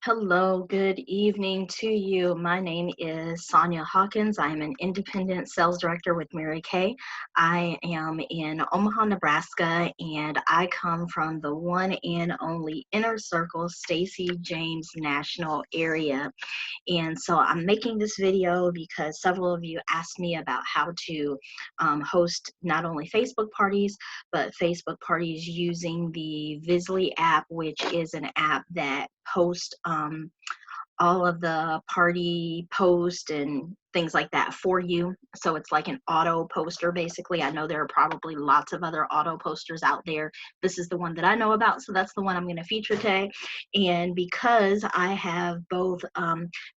Hello, good evening to you. My name is Sonia Hawkins. I am an independent sales director with Mary Kay. I am in Omaha, Nebraska, and I come from the one and only Inner Circle Stacey James National area. And so I'm making this video because several of you asked me about how to host not only Facebook parties, but Facebook parties using the vizzlie app, which is an app that posts all of the party posts and things like that for you. So it's like an auto poster, basically. I know there are probably lots of other auto posters out there. This is the one that I know about, so that's the one I'm going to feature today. And because I have both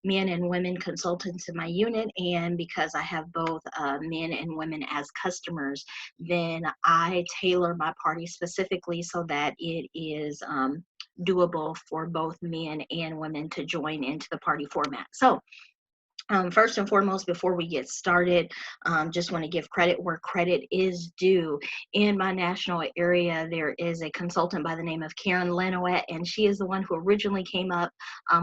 men and women consultants in my unit, and because I have both men and women as customers, then I tailor my party specifically so that it is doable for both men and women to join into the party format. So first and foremost, before we get started, just want to give credit where credit is due. In my national area, there is a consultant by the name of Karen Lanowet, and she is the one who originally came up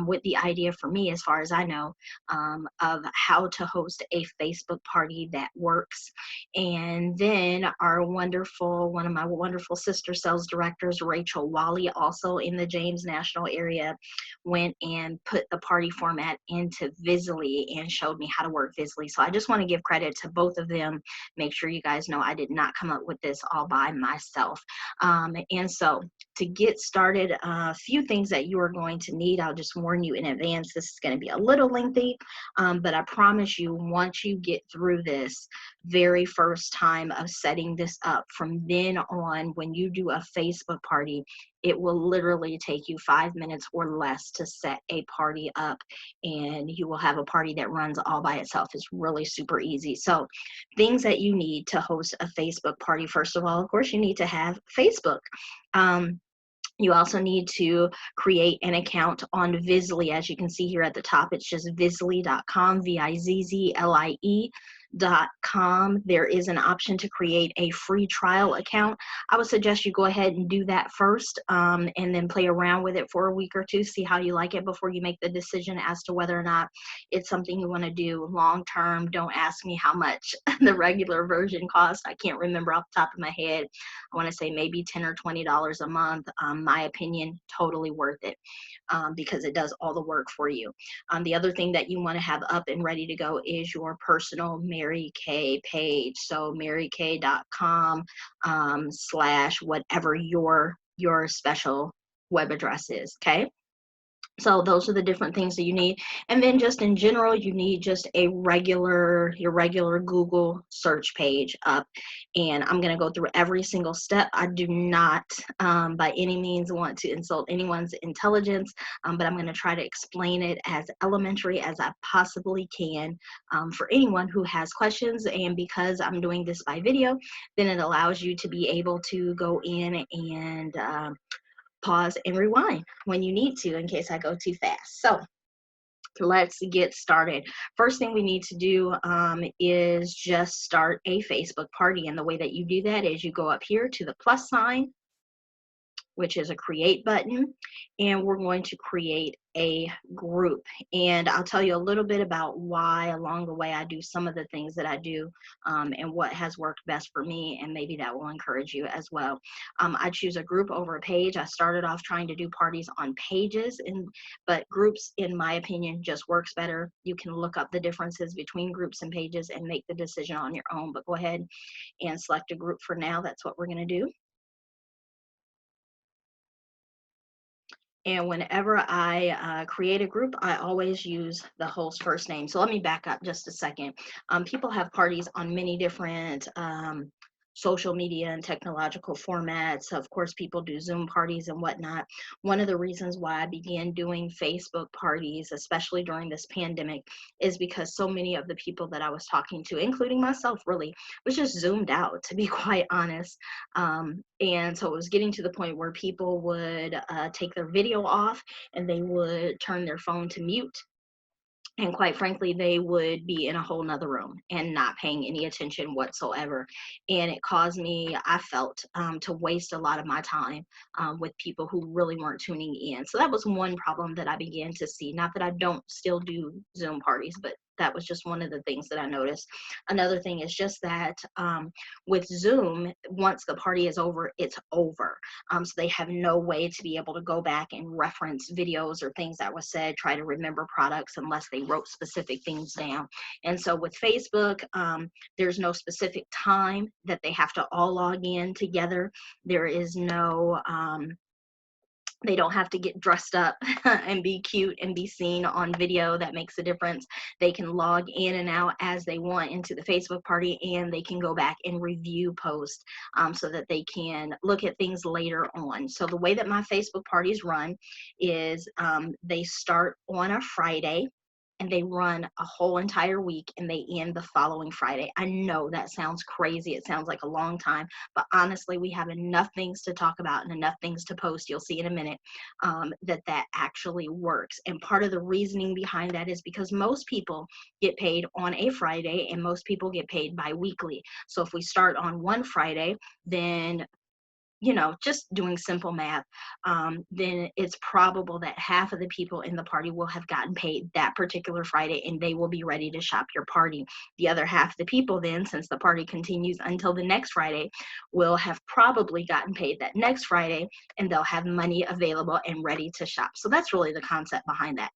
with the idea for me, as far as I know, of how to host a Facebook party that works. And then one of my wonderful sister sales directors, Rachel Wally, also in the James National area, went and put the party format into vizzlie and showed me how to work vizzlie. So I just want to give credit to both of them. Make sure you guys know I did not come up with this all by myself. And so to get started, a few things that you are going to need. I'll just warn you in advance, this is going to be a little lengthy, but I promise you, once you get through this very first time of setting this up, from then on, when you do a Facebook party, it will literally take you 5 minutes or less to set a party up, and you will have a party that runs all by itself. It's really super easy. So things that you need to host a Facebook party: first of all, of course, you need to have Facebook. You also need to create an account on Vizzlie. As you can see here at the top, it's just vizzlie.com, vizzlie.com. There is an option to create a free trial account. I would suggest you go ahead and do that first, and then play around with it for a week or two, see how you like it before you make the decision as to whether or not it's something you want to do long term. Don't ask me how much the regular version costs. I can't remember off the top of my head. I want to say maybe $10 or $20 a month. My opinion, totally worth it, because it does all the work for you. The other thing that you want to have up and ready to go is your personal Mary Kay page. So marykay.com / whatever your special web address is. Okay. So those are the different things that you need. And then just in general, you need just your regular Google search page up. And I'm going to go through every single step. I do not by any means want to insult anyone's intelligence, but I'm going to try to explain it as elementary as I possibly can for anyone who has questions. And because I'm doing this by video, then it allows you to be able to go in and pause and rewind when you need to, in case I go too fast. So let's get started. First thing we need to do is just start a Facebook party. And the way that you do that is you go up here to the plus sign, which is a create button, and we're going to create a group. And I'll tell you a little bit about why along the way I do some of the things that I do, and what has worked best for me, and maybe that will encourage you as well. I choose a group over a page. I started off trying to do parties on pages, but groups, in my opinion, just works better. You can look up the differences between groups and pages and make the decision on your own, but go ahead and select a group for now. That's what we're going to do. And whenever I create a group, I always use the host first name. So let me back up just a second. People have parties on many different social media and technological formats. Of course, people do Zoom parties and whatnot. One of the reasons why I began doing Facebook parties, especially during this pandemic, is because so many of the people that I was talking to, including myself really, was just zoomed out, to be quite honest. And so it was getting to the point where people would take their video off and they would turn their phone to mute. And quite frankly, they would be in a whole nother room and not paying any attention whatsoever. And it caused me, I felt, to waste a lot of my time with people who really weren't tuning in. So that was one problem that I began to see. Not that I don't still do Zoom parties, but that was just one of the things that I noticed. Another thing is just that with Zoom, once the party is over, it's over. So they have no way to be able to go back and reference videos or things that were said, try to remember products unless they wrote specific things down. And so with Facebook, there's no specific time that they have to all log in together. There is no they don't have to get dressed up and be cute and be seen on video. That makes a difference. They can log in and out as they want into the Facebook party, and they can go back and review posts so that they can look at things later on. So the way that my Facebook parties run is they start on a Friday, and they run a whole entire week, and they end the following Friday. I know that sounds crazy. It sounds like a long time, but honestly, we have enough things to talk about and enough things to post. You'll see in a minute that actually works. And part of the reasoning behind that is because most people get paid on a Friday, and most people get paid bi-weekly. So if we start on one Friday, then just doing simple math, then it's probable that half of the people in the party will have gotten paid that particular Friday, and they will be ready to shop your party. The other half of the people then, since the party continues until the next Friday, will have probably gotten paid that next Friday, and they'll have money available and ready to shop. So that's really the concept behind that.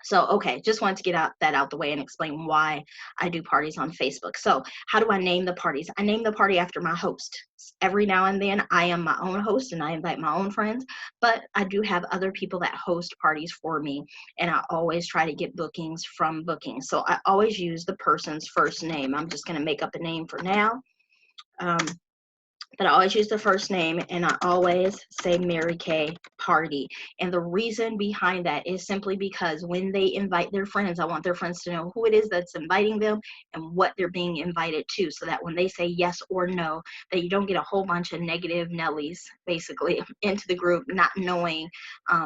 So, okay, just wanted to get that out the way and explain why I do parties on Facebook. So, how do I name the parties? I name the party after my host. Every now and then, I am my own host and I invite my own friends, but I do have other people that host parties for me, and I always try to get bookings from bookings. So, I always use the person's first name. I'm just going to make up a name for now. But I always use the first name, and I always say Mary Kay party. And the reason behind that is simply because when they invite their friends, I want their friends to know who it is that's inviting them and what they're being invited to, so that when they say yes or no, that you don't get a whole bunch of negative Nellies basically into the group, not knowing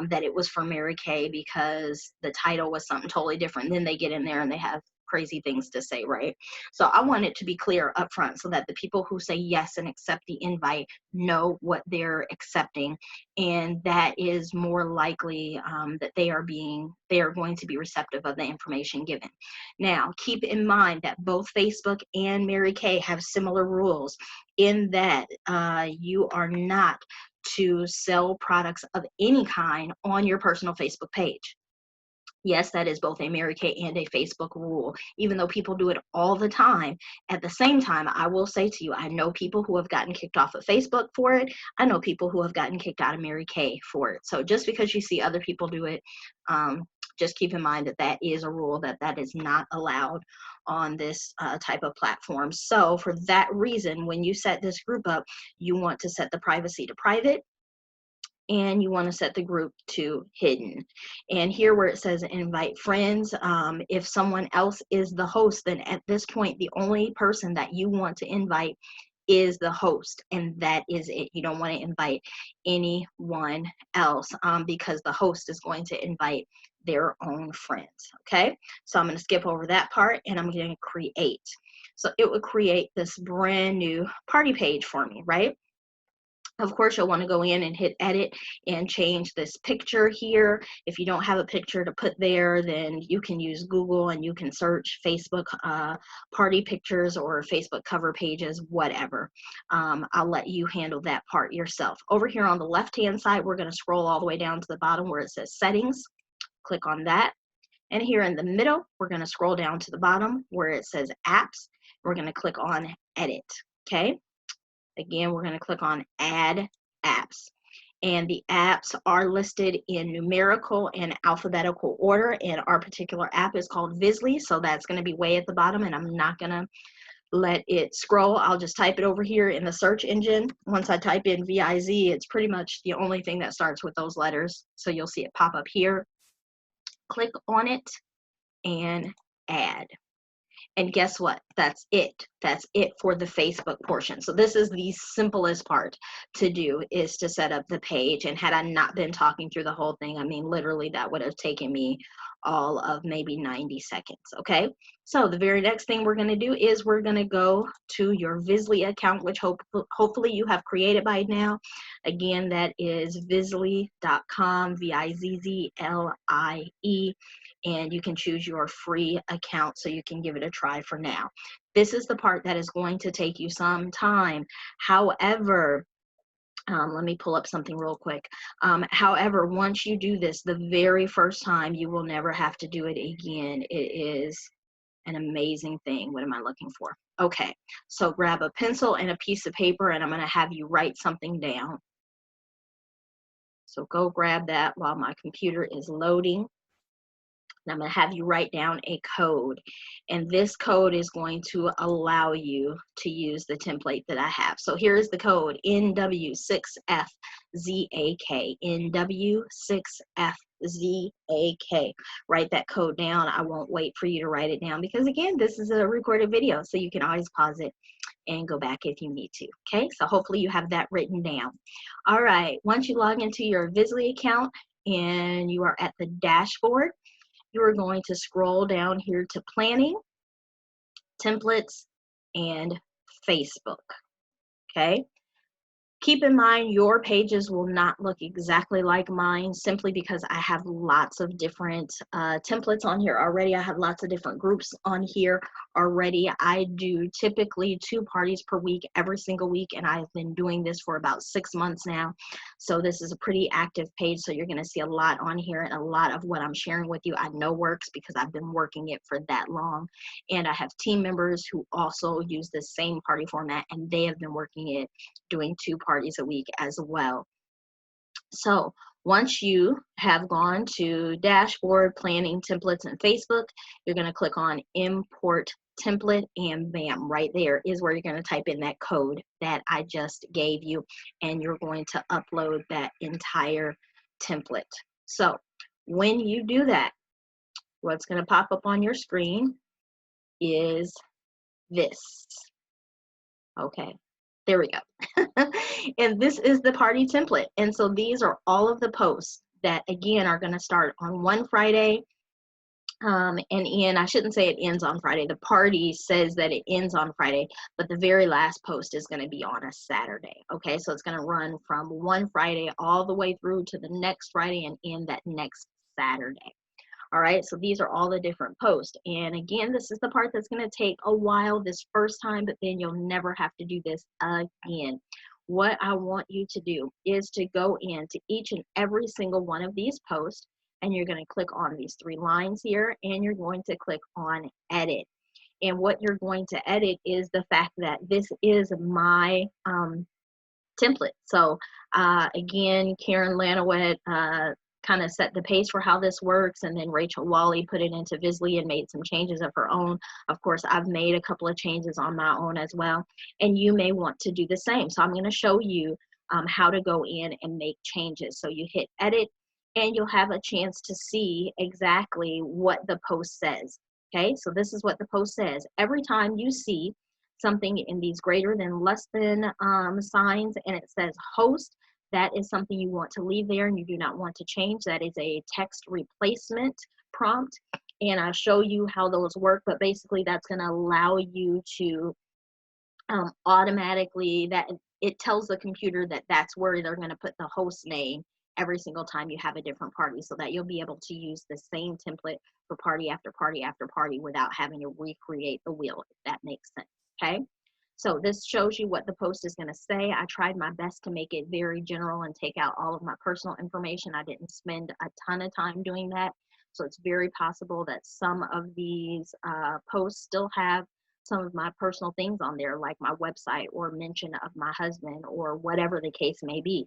that it was for Mary Kay because the title was something totally different. Then they get in there and they have crazy things to say, right? So I want it to be clear up front so that the people who say yes and accept the invite know what they're accepting, and that is more likely that they are going to be receptive of the information given. Now, keep in mind that both Facebook and Mary Kay have similar rules in that you are not to sell products of any kind on your personal Facebook page. Yes, that is both a Mary Kay and a Facebook rule, even though people do it all the time. At the same time, I will say to you, I know people who have gotten kicked off of Facebook for it. I know people who have gotten kicked out of Mary Kay for it. So just because you see other people do it, just keep in mind that is a rule that is not allowed on this type of platform. So for that reason, when you set this group up, you want to set the privacy to private, and you want to set the group to hidden. And here where it says invite friends, if someone else is the host, then at this point, the only person that you want to invite is the host, and that is it. You don't want to invite anyone else because the host is going to invite their own friends. Okay, so I'm going to skip over that part, and I'm going to create. So it would create this brand new party page for me, right? Of course, you'll want to go in and hit edit and change this picture here. If you don't have a picture to put there, then you can use Google and you can search Facebook party pictures or Facebook cover pages, whatever. I'll let you handle that part yourself. Over here on the left-hand side, we're going to scroll all the way down to the bottom where it says settings. Click on that. And here in the middle, we're going to scroll down to the bottom where it says apps. We're going to click on edit. Okay. Again, we're going to click on add apps, and the apps are listed in numerical and alphabetical order, and our particular app is called Vizzlie, so that's going to be way at the bottom, and I'm not going to let it scroll. I'll just type it over here in the search engine. Once I type in VIZ, it's pretty much the only thing that starts with those letters, so you'll see it pop up here. Click on it and add. And guess what? That's it. That's it for the Facebook portion. So this is the simplest part to do, is to set up the page. And had I not been talking through the whole thing, I mean, literally that would have taken me all of maybe 90 seconds, okay? So the very next thing we're going to do is we're going to go to your Vizzlie account, which hopefully you have created by now. Again, that is vizzlie.com, vizzlie, and you can choose your free account so you can give it a try for now. This is the part that is going to take you some time. However, let me pull up something real quick. However, once you do this the very first time, you will never have to do it again. It is an amazing thing. What am I looking for? Okay, so grab a pencil and a piece of paper, and I'm going to have you write something down. So go grab that while my computer is loading. And I'm going to have you write down a code, and this code is going to allow you to use the template that I have. So here is the code, NW6FZAK, NW6FZAK. Write that code down. I won't wait for you to write it down because, again, this is a recorded video, so you can always pause it and go back if you need to. Okay, so hopefully you have that written down. All right, once you log into your Vizzlie account and you are at the dashboard, you are going to scroll down here to planning, templates, and Facebook. Okay. Keep in mind your pages will not look exactly like mine simply because I have lots of different templates on here already. I have lots of different groups on here already. I do typically 2 parties per week every single week, and I've been doing this for about 6 months now. So this is a pretty active page, so you're going to see a lot on here, and a lot of what I'm sharing with you I know works because I've been working it for that long. And I have team members who also use the same party format, and they have been working it doing 2 parties a week as well. So once you have gone to dashboard, planning, templates, and Facebook, you're going to click on import template, and bam, right there is where you're going to type in that code that I just gave you, and you're going to upload that entire template. So when you do that, what's going to pop up on your screen is this. Okay, there we go. And this is the party template. And so these are all of the posts that, again, are going to start on one Friday. And I shouldn't say it ends on Friday. The party says that it ends on Friday, but the very last post is going to be on a Saturday. Okay, so it's going to run from one Friday all the way through to the next Friday and end that next Saturday. All right, so these are all the different posts. And again, this is the part that's going to take a while this first time, but then you'll never have to do this again. What I want you to do is to go into each and every single one of these posts, and you're going to click on these 3 lines here, and you're going to click on edit. And what you're going to edit is the fact that this is my template. So again, Karen Lanowet kind of set the pace for how this works, and then Rachel Wally put it into Vizzlie and made some changes of her own. Of course, I've made a couple of changes on my own as well, and you may want to do the same. So I'm going to show you how to go in and make changes. So you hit edit, and you'll have a chance to see exactly what the post says. Okay, so this is what the post says. Every time you see something in these greater than, less than signs, and it says host, that is something you want to leave there and you do not want to change. That is a text replacement prompt, and I'll show you how those work, but basically that's going to allow you to automatically, that it tells the computer that that's where they're going to put the host name every single time you have a different party, so that you'll be able to use the same template for party after party after party without having to recreate the wheel, if that makes sense. Okay, so this shows you what the post is going to say. I tried my best to make it very general and take out all of my personal information. I didn't spend a ton of time doing that, so it's very possible that some of these posts still have some of my personal things on there, like my website or mention of my husband or whatever the case may be.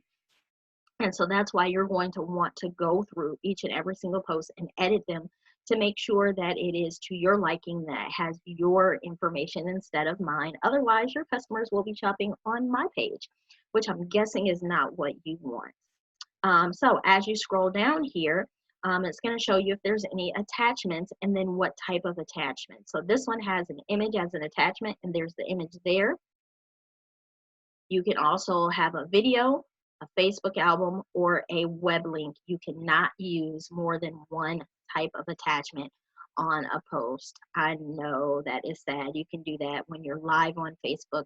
And so that's why you're going to want to go through each and every single post and edit them to make sure that it is to your liking, that it has your information instead of mine. Otherwise, your customers will be shopping on my page, which I'm guessing is not what you want. So as you scroll down here, it's going to show you if there's any attachments and then what type of attachment. So this one has an image as an attachment, and there's the image there. You can also have a video a Facebook album, or a web link. You cannot use more than one type of attachment on a post. I know that is sad. You can do that when you're live on Facebook,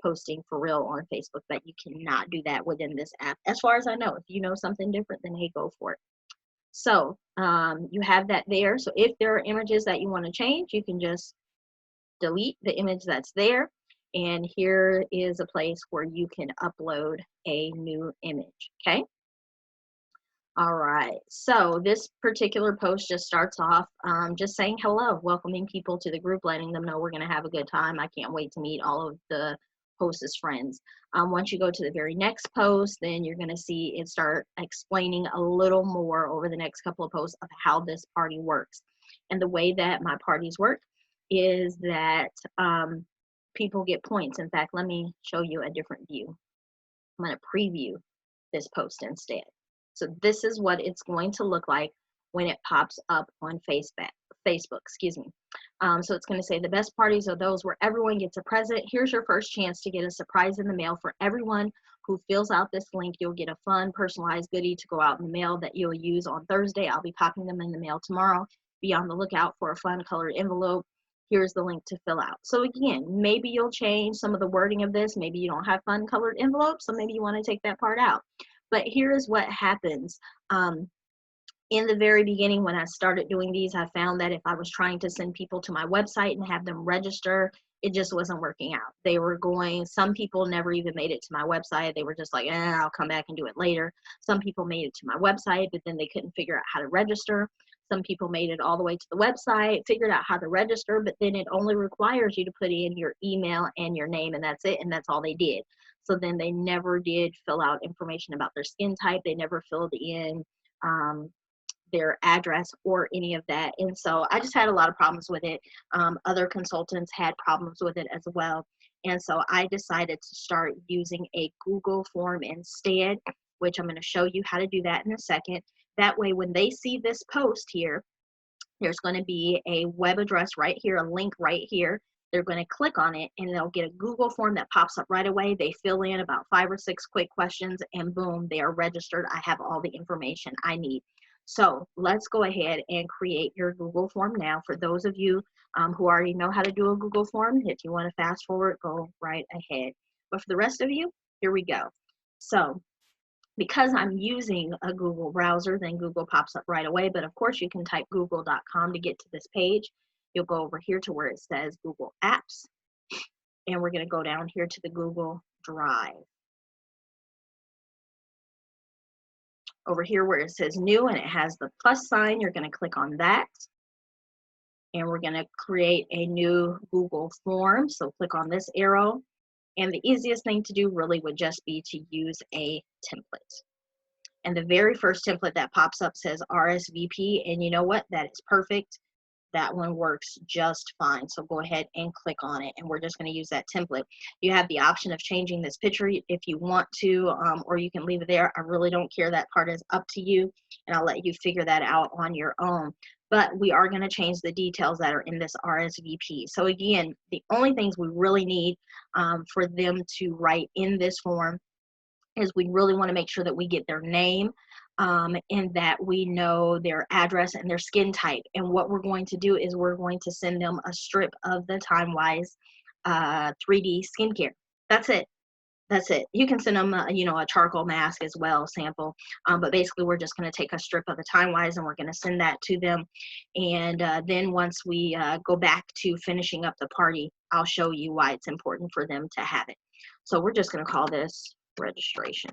posting for real on Facebook, but you cannot do that within this app. As far as I know, if you know something different, then hey, go for it. So you have that there. So if there are images that you want to change, you can just delete the image that's there. And here is a place where you can upload a new image, okay? All right, so this particular post just starts off just saying hello, welcoming people to the group, letting them know we're going to have a good time. I can't wait to meet all of the hostess friends. Once you go to the very next post, then you're going to see it start explaining a little more over the next couple of posts of how this party works. And the way that my parties work is that people get points. In fact, let me show you a different view. I'm going to preview this post instead. So this is what it's going to look like when it pops up on Facebook. Excuse me. So it's going to say the best parties are those where everyone gets a present. Here's your first chance to get a surprise in the mail. For everyone who fills out this link, you'll get a fun, personalized goodie to go out in the mail that you'll use on Thursday. I'll be popping them in the mail tomorrow. Be on the lookout for a fun colored envelope. Here's the link to fill out. So again, maybe you'll change some of the wording of this. Maybe you don't have fun colored envelopes, so maybe you want to take that part out. But here is what happens. In the very beginning, when I started doing these, I found that if I was trying to send people to my website and have them register, it just wasn't working out. They were going, some people never even made it to my website. They were just like, I'll come back and do it later. Some people made it to my website, but then they couldn't figure out how to register. Some people made it all the way to the website, figured out how to register, but then it only requires you to put in your email and your name, and that's it, and that's all they did. So then they never did fill out information about their skin type. They never filled in their address or any of that. And so I just had a lot of problems with it. Other consultants had problems with it as well. And so I decided to start using a Google form instead, which I'm going to show you how to do that in a second. That way, when they see this post here, there's going to be a web address right here, a link right here. They're going to click on it and they'll get a Google form that pops up right away. They fill in about 5 or 6 quick questions and boom, they are registered. I have all the information I need. So let's go ahead and create your Google form now. For those of you who already know how to do a Google form, if you want to fast forward, go right ahead. But for the rest of you, here we go. So because I'm using a Google browser, then Google pops up right away. But of course, you can type google.com to get to this page. You'll go over here to where it says Google Apps. And we're going to go down here to the Google Drive. Over here where it says new and it has the plus sign, you're going to click on that. And we're going to create a new Google form. So click on this arrow. And the easiest thing to do really would just be to use a template. And the very first template that pops up says RSVP. And you know what? That is perfect. That one works just fine. So go ahead and click on it. And we're just going to use that template. You have the option of changing this picture if you want to, or you can leave it there. I really don't care. That part is up to you. And I'll let you figure that out on your own. But we are going to change the details that are in this RSVP. So again, the only things we really need for them to write in this form is we really want to make sure that we get their name and that we know their address and their skin type. And what we're going to do is we're going to send them a strip of the Time-Wise 3D skincare. That's it. That's it. You can send them, a charcoal mask as well, sample. But basically, we're just going to take a strip of the Time-Wise and we're going to send that to them. And then once we go back to finishing up the party, I'll show you why it's important for them to have it. So we're just going to call this registration.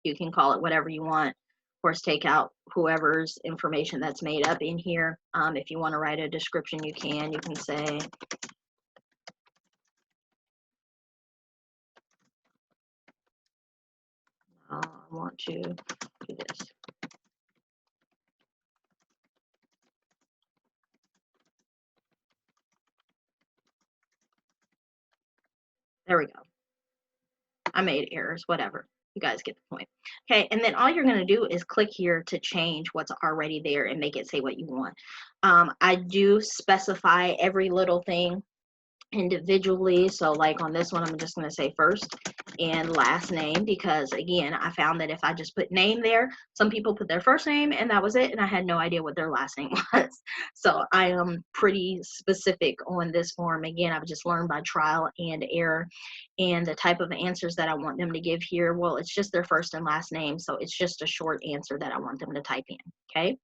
You can call it whatever you want. Of course, take out whoever's information that's made up in here. If you want to write a description, you can. You can say, I want to do this. There we go. I made errors, whatever. You guys get the point. Okay, and then all you're going to do is click here to change what's already there and make it say what you want. I do specify every little thing individually. So like on this one, I'm just going to say first and last name, because again, I found that if I just put name there, some people put their first name and that was it, and I had no idea what their last name was. So I am pretty specific on this form. Again, I've just learned by trial and error. And the type of answers that I want them to give here, well, it's just their first and last name, so it's just a short answer that I want them to type in. Okay,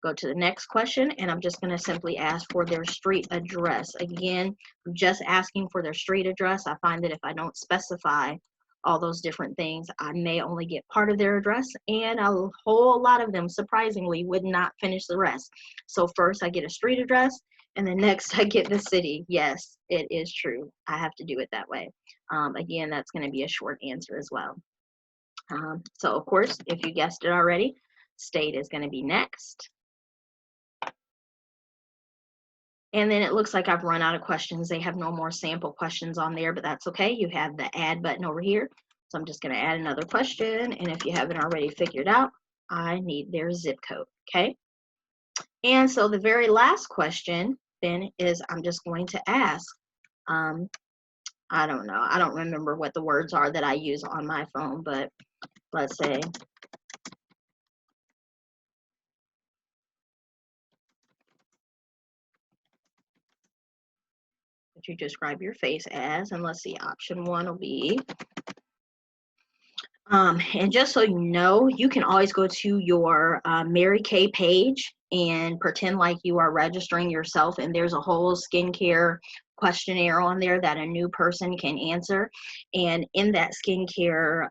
go to the next question, and I'm just going to simply ask for their street address. Again, I'm just asking for their street address. I find that if I don't specify all those different things, I may only get part of their address, and a whole lot of them, surprisingly, would not finish the rest. So first I get a street address, and then next I get the city. Yes, it is true. I have to do it that way. Again, that's going to be a short answer as well. So of course, if you guessed it already, state is going to be next. And then it looks like I've run out of questions. They have no more sample questions on there, but that's okay. You have the add button over here. So I'm just going to add another question. And if you haven't already figured out, I need their zip code. Okay. And so the very last question then is I'm just going to ask, I don't know. I don't remember what the words are that I use on my phone, but let's say, what you describe your face as, and let's see, option 1 will be, and just so you know, you can always go to your Mary Kay page and pretend like you are registering yourself, and there's a whole skincare questionnaire on there that a new person can answer. And in that skincare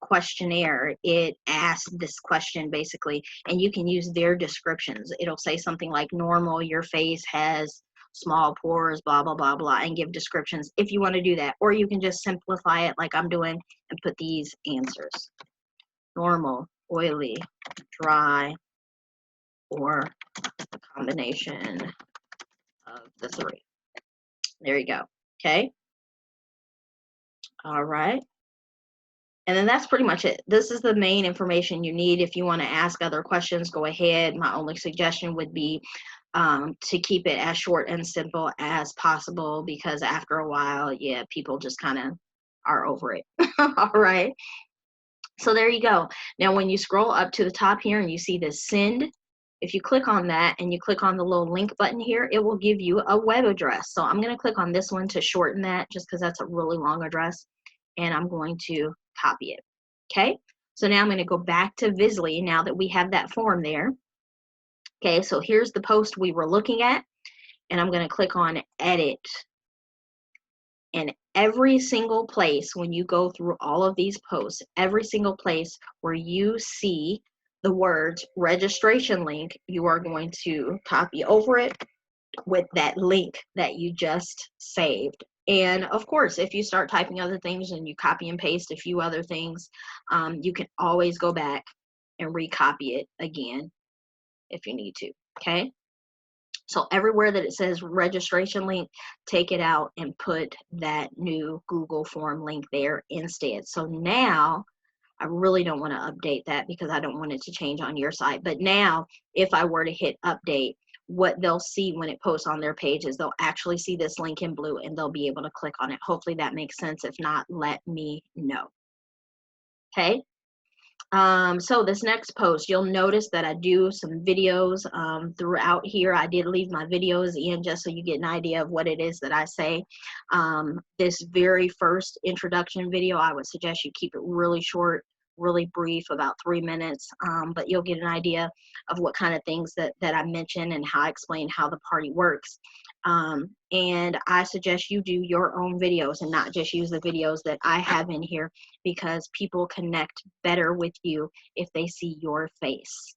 questionnaire, it asks this question basically, and you can use their descriptions. It'll say something like, normal, your face has small pores, blah, blah, blah, blah, and give descriptions if you want to do that. Or you can just simplify it like I'm doing and put these answers: normal, oily, dry, or a combination of the three. There you go. Okay. All right. And then that's pretty much it. This is the main information you need. If you want to ask other questions, go ahead. My only suggestion would be to keep it as short and simple as possible, because after a while, yeah, people just kind of are over it. All right. So there you go. Now, when you scroll up to the top here and you see this send, if you click on that and you click on the little link button here, it will give you a web address. So I'm going to click on this one to shorten that, just because that's a really long address, and I'm going to copy it. Okay. So now I'm going to go back to vizzlie now that we have that form there. Okay, so here's the post we were looking at, and I'm going to click on edit. And every single place, when you go through all of these posts, every single place where you see the words registration link, you are going to copy over it with that link that you just saved. And of course, if you start typing other things and you copy and paste a few other things, you can always go back and recopy it again if you need to. Okay. So everywhere that it says registration link, take it out and put that new Google form link there instead. So now I really don't want to update that because I don't want it to change on your site. But now if I were to hit update, what they'll see when it posts on their page is they'll actually see this link in blue and they'll be able to click on it. Hopefully that makes sense. If not, let me know. Okay. So this next post, you'll notice that I do some videos throughout here. I did leave my videos in just so you get an idea of what it is that I say. This very first introduction video, I would suggest you keep it really short, really brief, about 3 minutes, but you'll get an idea of what kind of things that I mention and how I explain how the party works. And I suggest you do your own videos and not just use the videos that I have in here, because people connect better with you if they see your face,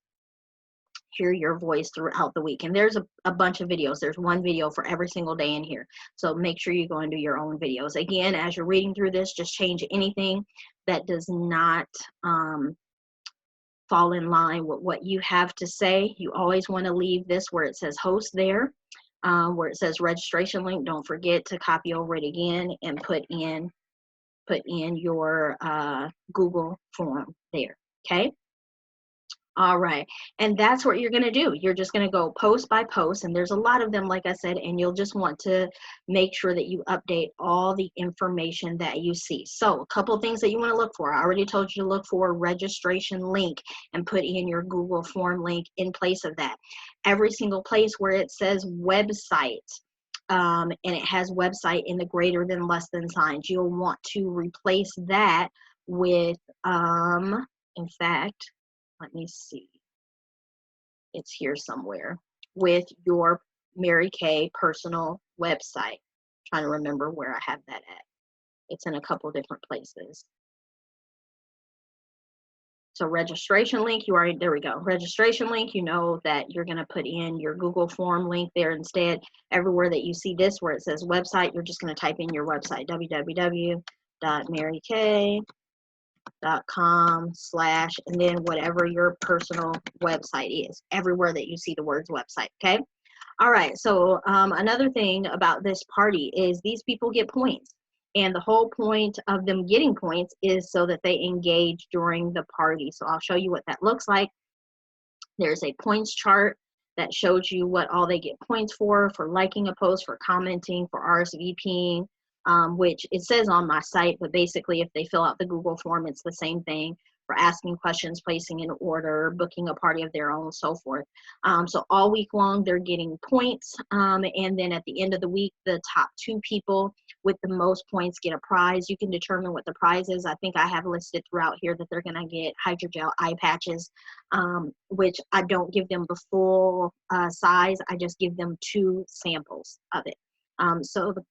hear your voice throughout the week. And there's a bunch of videos. There's one video for every single day in here. So make sure you go and do your own videos. Again, as you're reading through this, just change anything that does not fall in line with what you have to say. You always want to leave this where it says host there. Where it says registration link, don't forget to copy over it again and put in your Google form there. Okay. All right. And that's what you're going to do. You're just going to go post by post, and there's a lot of them, like I said, and you'll just want to make sure that you update all the information that you see. So a couple of things that you want to look for. I already told you to look for a registration link and put in your Google form link in place of that. Every single place where it says website, and it has website in the greater than less than signs, you'll want to replace that with, in fact, let me see, it's here somewhere, with your Mary Kay personal website. I'm trying to remember where I have that at. It's in a couple different places. So registration link, you already, there we go. Registration link, you know that you're going to put in your Google form link there instead. Everywhere that you see this where it says website, you're just going to type in your website, www.marykay.com/ and then whatever your personal website is, everywhere that you see the words website. Okay. All right. So another thing about this party is these people get points, and the whole point of them getting points is so that they engage during the party. So I'll show you what that looks like. There's a points chart that shows you what all they get points for liking a post, for commenting, for RSVPing, which it says on my site, but basically if they fill out the Google form, it's the same thing, for asking questions, placing an order, booking a party of their own, so forth. So all week long, they're getting points. And then at the end of the week, the top 2 people with the most points get a prize. You can determine what the prize is. I think I have listed throughout here that they're going to get hydrogel eye patches, which I don't give them the full size. I just give them 2 samples of it. So the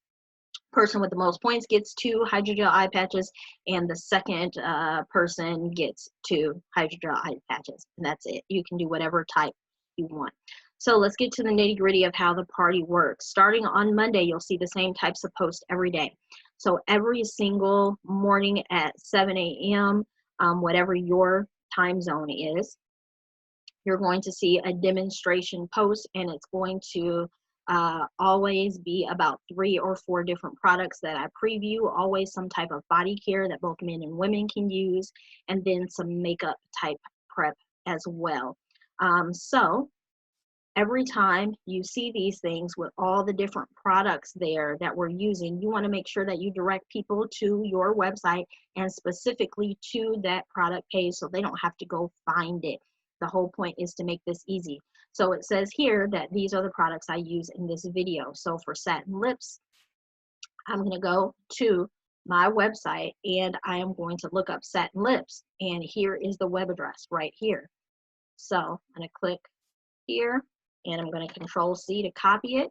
person with the most points gets 2 hydrogel eye patches, and the second person gets 2 hydrogel eye patches, and that's it. You can do whatever type you want. So let's get to the nitty gritty of how the party works. Starting on Monday, you'll see the same types of posts every day. So every single morning at 7 a.m., whatever your time zone is, you're going to see a demonstration post, and it's going to always be about 3 or 4 different products that I preview, always some type of body care that both men and women can use, and then some makeup type prep as well. So every time you see these things with all the different products there that we're using, you want to make sure that you direct people to your website and specifically to that product page so they don't have to go find it. The whole point is to make this easy. So it says here that these are the products I use in this video. So for satin lips, I'm going to go to my website and I am going to look up satin lips. And here is the web address right here. So I'm going to click here and I'm going to Control-C to copy it.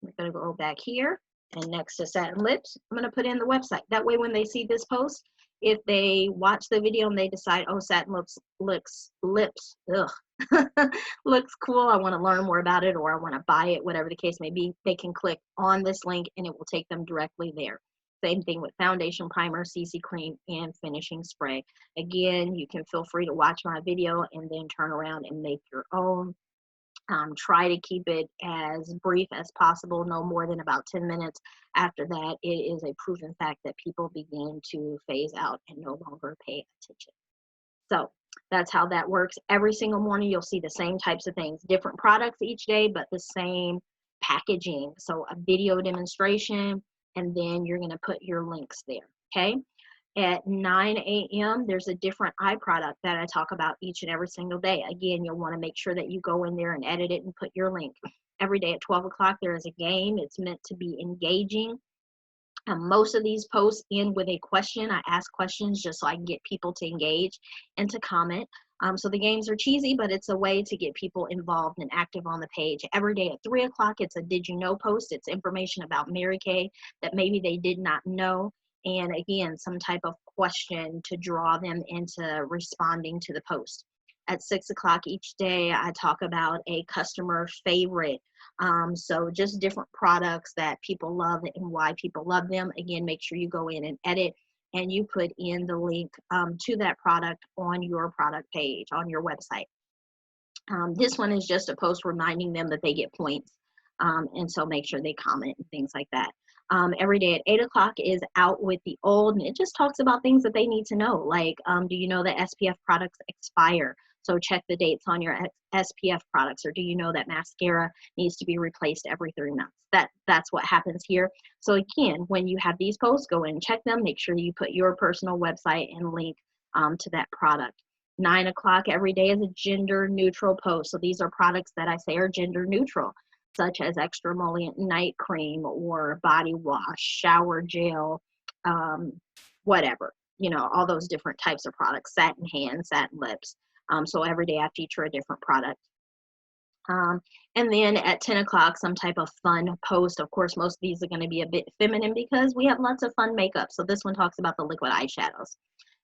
I'm going to go back here, and next to satin lips, I'm going to put in the website. That way when they see this post, if they watch the video and they decide, oh, satin lips looks cool, I want to learn more about it, or I want to buy it, whatever the case may be, they can click on this link and it will take them directly there. Same thing with foundation, primer, CC cream, and finishing spray. Again, you can feel free to watch my video and then turn around and make your own. Try to keep it as brief as possible, no more than about 10 minutes. After that, it is a proven fact that people begin to phase out and no longer pay attention. So that's how that works. Every single morning, you'll see the same types of things, different products each day, but the same packaging. So a video demonstration, and then you're going to put your links there, okay? At 9 a.m., there's a different eye product that I talk about each and every single day. Again, you'll want to make sure that you go in there and edit it and put your link. Every day at 12 o'clock, there is a game. It's meant to be engaging. Most of these posts end with a question. I ask questions just so I can get people to engage and to comment. So the games are cheesy, but it's a way to get people involved and active on the page. Every day at 3 o'clock, it's a Did You Know post. It's information about Mary Kay that maybe they did not know. And again, some type of question to draw them into responding to the post. At 6 o'clock each day, I talk about a customer favorite. So just different products that people love and why people love them. Again, make sure you go in and edit and you put in the link to that product on your product page, on your website. This one is just a post reminding them that they get points. And so make sure they comment and things like that. Every day at 8 o'clock is Out with the Old, and it just talks about things that they need to know, like do you know that SPF products expire? So check the dates on your SPF products, or do you know that mascara needs to be replaced every 3 months? That's what happens here. So again, when you have these posts, go in and check them. Make sure you put your personal website and link to that product. 9 o'clock every day is a gender neutral post. So these are products that I say are gender neutral, such as extra emollient night cream or body wash, shower gel, whatever, you know, all those different types of products, satin hands, satin lips. So every day I feature a different product. And then at 10 o'clock, some type of fun post. Of course, most of these are going to be a bit feminine because we have lots of fun makeup. So this one talks about the liquid eyeshadows.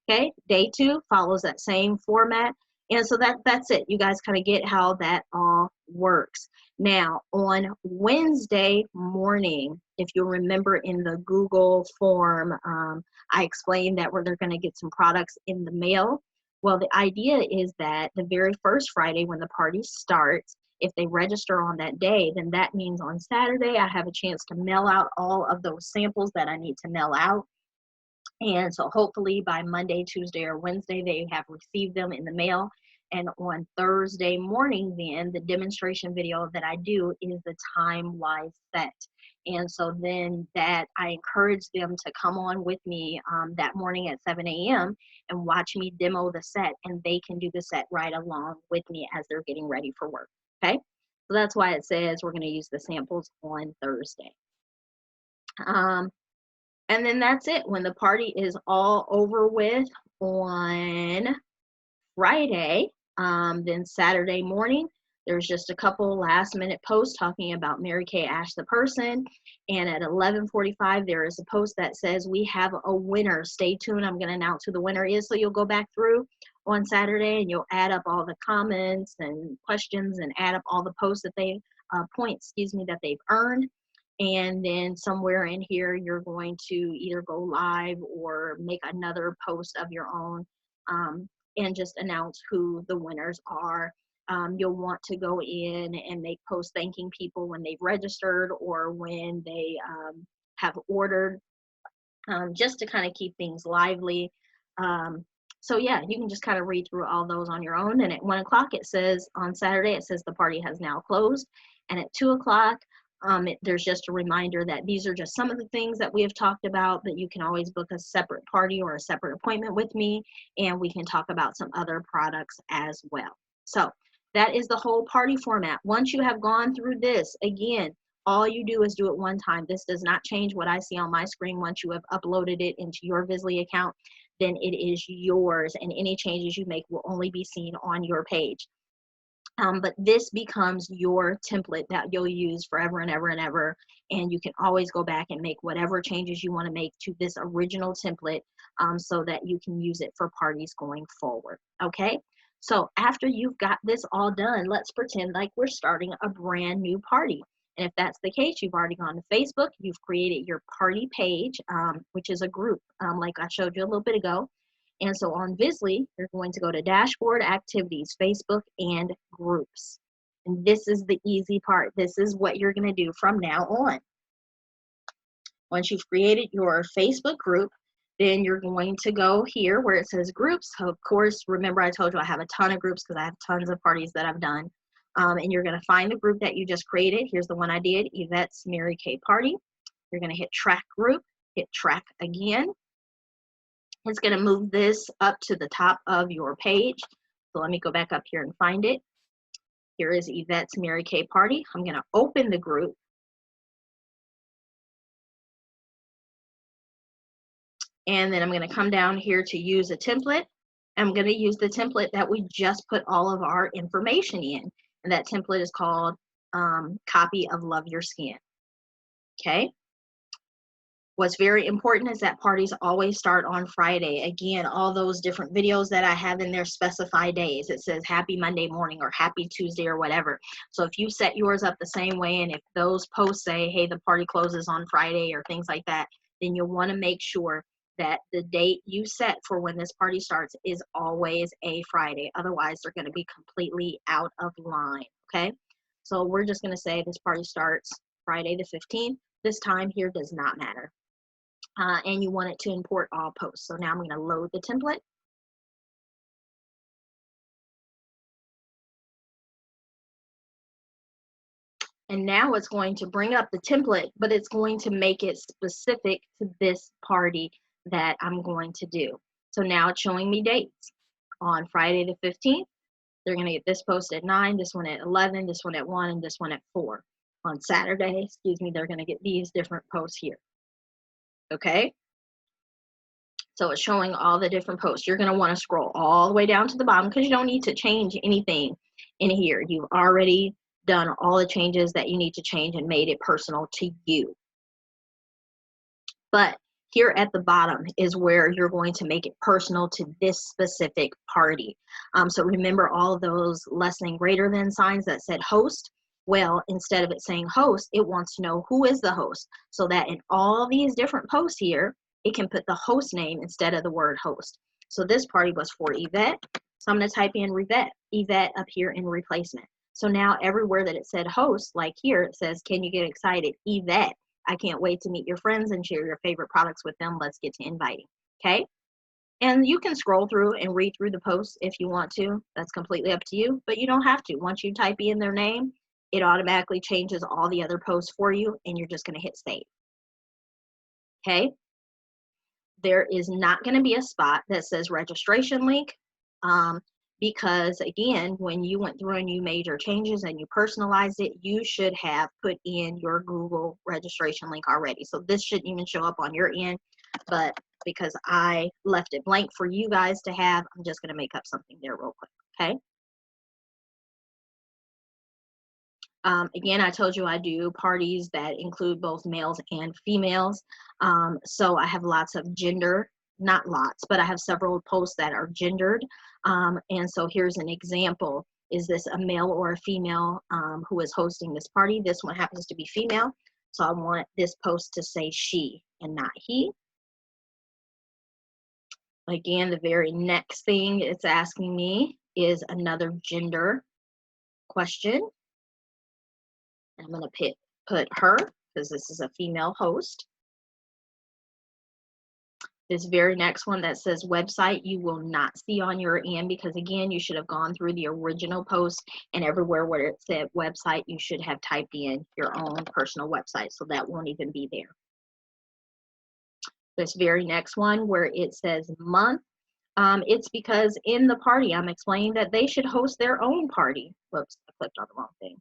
Okay, day 2 follows that same format. And so that's it. You guys kind of get how that all works. Now, on Wednesday morning, if you remember in the Google form, I explained that they're going to get some products in the mail. Well, the idea is that the very first Friday when the party starts, if they register on that day, then that means on Saturday I have a chance to mail out all of those samples that I need to mail out. And so hopefully by Monday, Tuesday, or Wednesday, they have received them in the mail. And on Thursday morning, then the demonstration video that I do is the time-wise set. And so then that I encourage them to come on with me that morning at 7 a.m. and watch me demo the set, and they can do the set right along with me as they're getting ready for work. Okay, so that's why it says we're going to use the samples on Thursday. And then that's it. When the party is all over with on Friday, then Saturday morning, there's just a couple last minute posts talking about Mary Kay Ash the person. And at 11:45, there is a post that says we have a winner. Stay tuned. I'm going to announce who the winner is. So you'll go back through on Saturday and you'll add up all the comments and questions and add up all the posts that points that they've earned. And then somewhere in here, you're going to either go live or make another post of your own and just announce who the winners are. You'll want to go in and make posts thanking people when they've registered or when they have ordered, just to kind of keep things lively. So yeah, you can just kind of read through all those on your own. And at 1 o'clock, it says on Saturday, it says the party has now closed. And at 2 o'clock, there's just a reminder that these are just some of the things that we have talked about, but you can always book a separate party or a separate appointment with me, and we can talk about some other products as well. So that is the whole party format. Once you have gone through this, again, all you do is do it one time. This does not change what I see on my screen. Once you have uploaded it into your vizzlie account, then it is yours, and any changes you make will only be seen on your page. But this becomes your template that you'll use forever and ever and ever. And you can always go back and make whatever changes you want to make to this original template so that you can use it for parties going forward. Okay, so after you've got this all done, let's pretend like we're starting a brand new party. And if that's the case, you've already gone to Facebook, you've created your party page, which is a group like I showed you a little bit ago. And so on vizzlie, you're going to go to Dashboard, Activities, Facebook, and Groups. And this is the easy part. This is what you're going to do from now on. Once you've created your Facebook group, then you're going to go here where it says Groups. So of course, remember I told you I have a ton of groups because I have tons of parties that I've done. And you're going to find the group that you just created. Here's the one I did, Yvette's Mary Kay Party. You're going to hit Track Group, hit Track again. It's going to move this up to the top of your page. So let me go back up here and find it. Here is Yvette's Mary Kay Party. I'm going to open the group. And then I'm going to come down here to use a template. I'm going to use the template that we just put all of our information in. And that template is called Copy of Love Your Skin. Okay. What's very important is that parties always start on Friday. Again, all those different videos that I have in there specify days. It says happy Monday morning or happy Tuesday or whatever. So if you set yours up the same way, and if those posts say, hey, the party closes on Friday or things like that, then you'll want to make sure that the date you set for when this party starts is always a Friday. Otherwise, they're going to be completely out of line, okay? So we're just going to say this party starts Friday the 15th. This time here does not matter. And you want it to import all posts. So now I'm going to load the template. And now it's going to bring up the template, but it's going to make it specific to this party that I'm going to do. So now it's showing me dates. On Friday the 15th, they're going to get this post at 9, this one at 11, this one at 1, and this one at 4. On Saturday, they're going to get these different posts here. Okay? So it's showing all the different posts. You're going to want to scroll all the way down to the bottom because you don't need to change anything in here. You've already done all the changes that you need to change and made it personal to you. But here at the bottom is where you're going to make it personal to this specific party. So remember all of those less than greater than signs that said host? Well, instead of it saying host, it wants to know who is the host, so that in all these different posts here, it can put the host name instead of the word host. So this party was for Yvette. So I'm going to type in Yvette up here in replacement. So now everywhere that it said host, like here, it says, can you get excited? Yvette, I can't wait to meet your friends and share your favorite products with them. Let's get to inviting. Okay? And you can scroll through and read through the posts if you want to. That's completely up to you, but you don't have to. Once you type in their name, it automatically changes all the other posts for you, and you're just going to hit save. Okay? There is not going to be a spot that says registration link because, again, when you went through and you made your changes and you personalized it, you should have put in your Google registration link already. So this shouldn't even show up on your end, but because I left it blank for you guys to have, I'm just going to make up something there real quick, okay? Again, I told you I do parties that include both males and females. So I have lots of gender, not lots, but I have several posts that are gendered. And so here's an example. Is this a male or a female who is hosting this party? This one happens to be female. So I want this post to say she and not he. Again, the very next thing it's asking me is another gender question. I'm going to put her because this is a female host. This very next one that says website, you will not see on your end because, again, you should have gone through the original post, and everywhere where it said website, you should have typed in your own personal website, so that won't even be there. This very next one where it says month, it's because in the party, I'm explaining that they should host their own party. Whoops, I clicked on the wrong thing.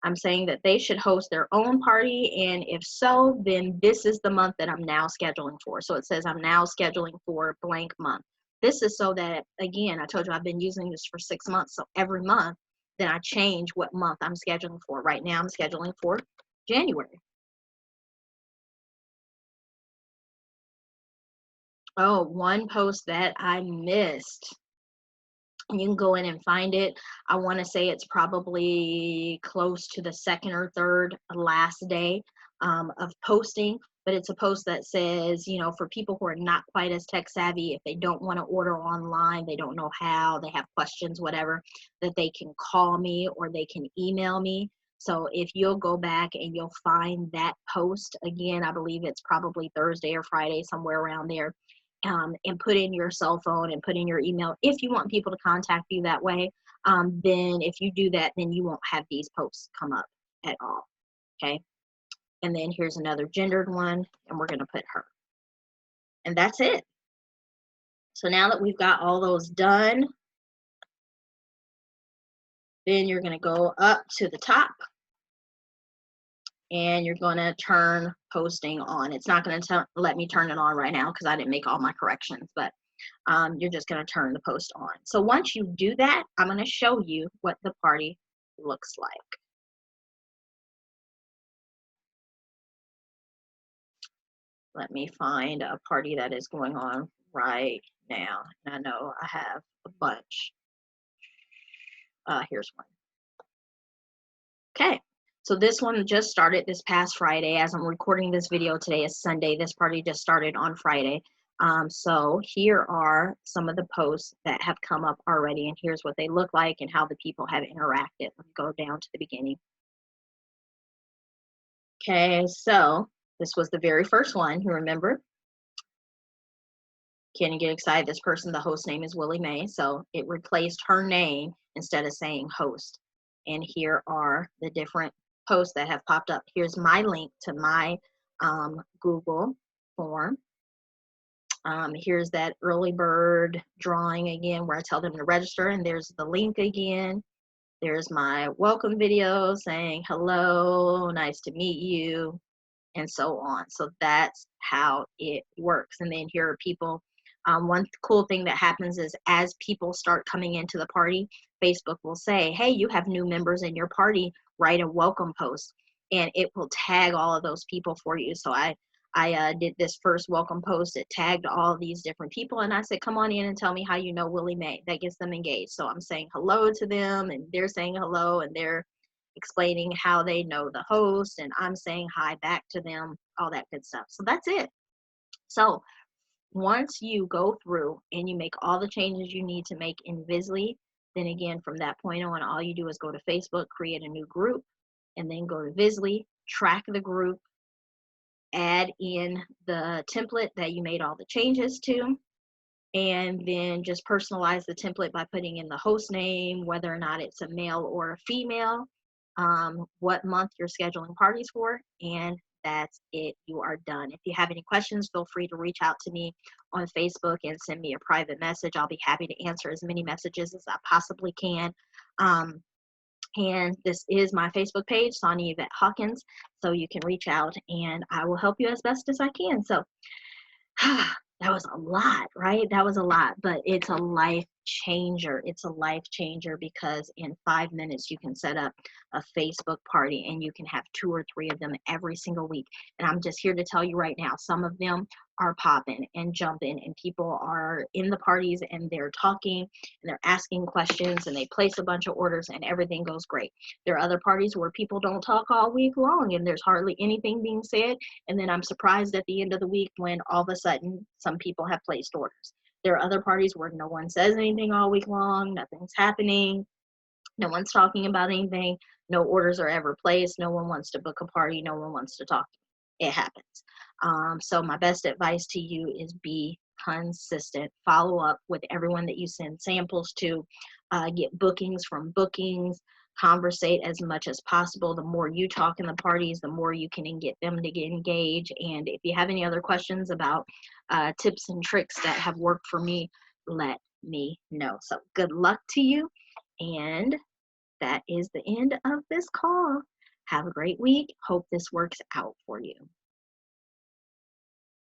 I'm saying that they should host their own party, and if so, then this is the month that I'm now scheduling for. So it says I'm now scheduling for blank month. This is so that, again, I told you I've been using this for 6 months, so every month, then I change what month I'm scheduling for. Right now, I'm scheduling for January. Oh, one post that I missed. You can go in and find it. I want to say it's probably close to the second or third last day of posting, but it's a post that says, you know, for people who are not quite as tech savvy, if they don't want to order online, they don't know how, they have questions, whatever, that they can call me or they can email me. So if you'll go back and you'll find that post, again, I believe it's probably Thursday or Friday, somewhere around there. And put in your cell phone and put in your email if you want people to contact you that way. Then if you do that, then you won't have these posts come up at all. Okay. And then here's another gendered one, and we're going to put her. And that's it. So now that we've got all those done, then you're going to go up to the top and you're going to turn posting on. It's not going to let me turn it on right now because I didn't make all my corrections, but you're just going to turn the post on. So once you do that, I'm going to show you what the party looks like. Let me find a party that is going on right now. And I know I have a bunch. Here's one. Okay. So this one just started this past Friday. As I'm recording this video, today is Sunday. This party just started on Friday. So here are some of the posts that have come up already, and here's what they look like and how the people have interacted. Let me go down to the beginning. Okay, so this was the very first one. You remember? Can you get excited? This person, the host name is Willie Mae. So it replaced her name instead of saying host. And here are the different posts that have popped up. Here's my link to my Google form. Here's that early bird drawing again where I tell them to register, and there's the link again. There's my welcome video saying hello, nice to meet you, and so on. So that's how it works. And then here are people. One cool thing that happens is as people start coming into the party, Facebook will say, hey, you have new members in your party, write a welcome post, and it will tag all of those people for you. So I did this first welcome post. It tagged all these different people, and I said, come on in and tell me how you know Willie Mae. That gets them engaged. So I'm saying hello to them, and they're saying hello, and they're explaining how they know the host, and I'm saying hi back to them, all that good stuff. So that's it. So once you go through and you make all the changes you need to make in vizzlie, then again, from that point on, all you do is go to Facebook, create a new group, and then go to vizzlie, track the group, add in the template that you made all the changes to, and then just personalize the template by putting in the host name, whether or not it's a male or a female, what month you're scheduling parties for, and that's it. You are done. If you have any questions, feel free to reach out to me on Facebook and send me a private message. I'll be happy to answer as many messages as I possibly can. And this is my Facebook page, Sonia Yvette Hawkins, so you can reach out and I will help you as best as I can. So that was a lot, right? That was a lot, but it's a life changer. It's a life changer because in 5 minutes you can set up a Facebook party and you can have 2 or 3 of them every single week. And I'm just here to tell you right now, some of them are popping and jumping, and people are in the parties and they're talking and they're asking questions and they place a bunch of orders and everything goes great. There are other parties where people don't talk all week long and there's hardly anything being said. And then I'm surprised at the end of the week when all of a sudden some people have placed orders. There are other parties where no one says anything all week long, nothing's happening, no one's talking about anything, no orders are ever placed, no one wants to book a party, no one wants to talk. It happens. So my best advice to you is be consistent. Follow up with everyone that you send samples to, get bookings from bookings, conversate as much as possible. The more you talk in the parties, the more you can get them to get engaged. And if you have any other questions about tips and tricks that have worked for me, let me know. So good luck to you. And that is the end of this call. Have a great week. Hope this works out for you.